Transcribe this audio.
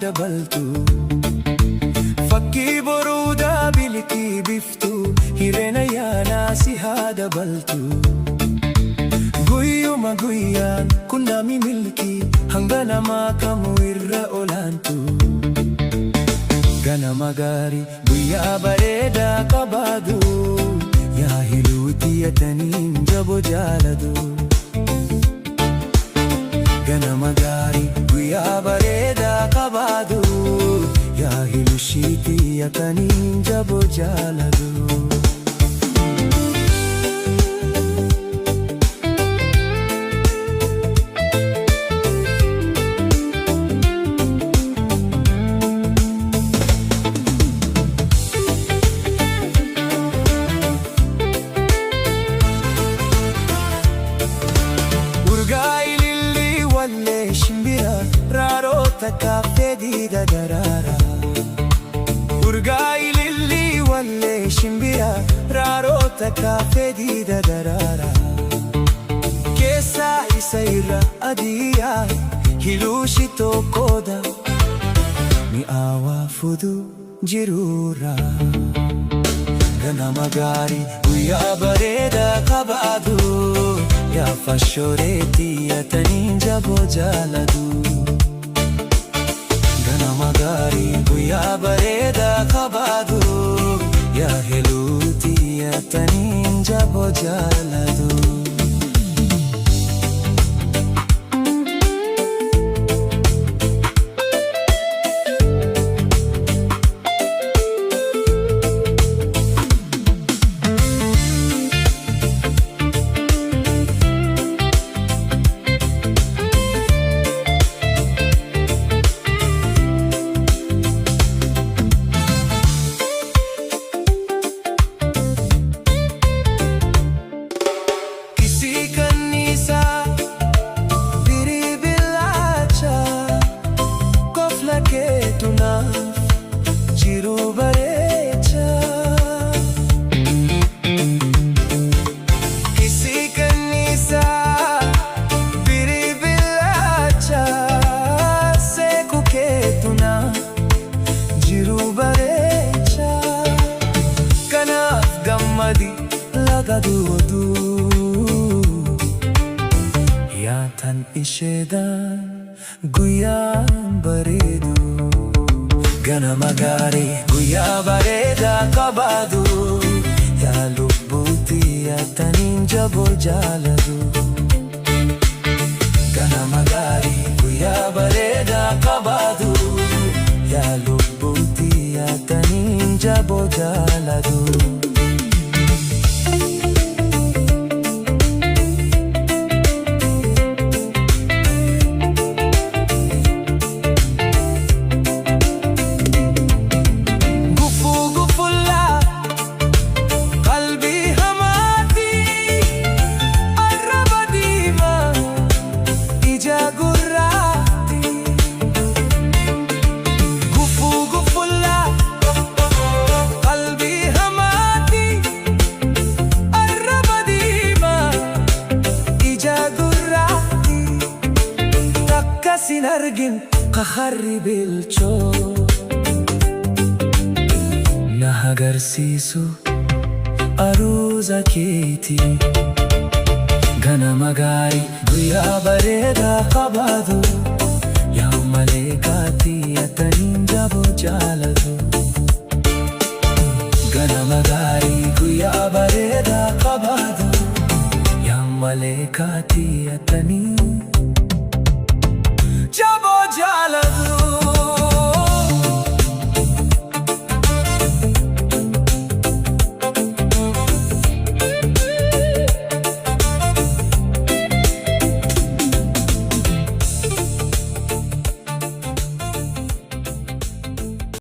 dabaltu fakkii boruudaa bilkii biftu hireena yaanaa si haa dabaltu guyyuma guyyaan qunnami milkii hanga namaa kamuu irra olaantu ganama gaarii guyyaa bareedaa qabaadu yaa hiluutii yataniin jabo jaaladu ganama gaarii guyyaa bareedaa qabaadu yaa hilushiitii yataniin jabo jaaladu Kafe dida darara urgai lilli walle shimbira rarota kafe dida darara kesa isaira adia hilushi tokoda mi awa fudu jirura ganama gaarii guyyaa bareedaa qabaadu yaa fashoreti yataniin jabo jaaladu ganama gaarii guyyaa bareedaa qabaadu yaa hiluutii yataniin jabo jaaladu Yaatan isheedhaan guyyaan bareedu ganama gaarii guyyaa bareedaa qabaadu yaa lubbuutii yaataniin jabo jaaladu ganama gaarii guyyaa bareedaa qabaadu yaa lubbuutii yaataniin jabo jaaladu sinargin kakharib ilchoo na agarsiisu aruuza keetii ganama gaarii guyyaa bareedaa qabaadu yaa maleekaatii yataniin jabo jaaladu ganama gaarii guyyaa bareedaa qabaadu yaa maleekaatii yataniin jabo jaaladu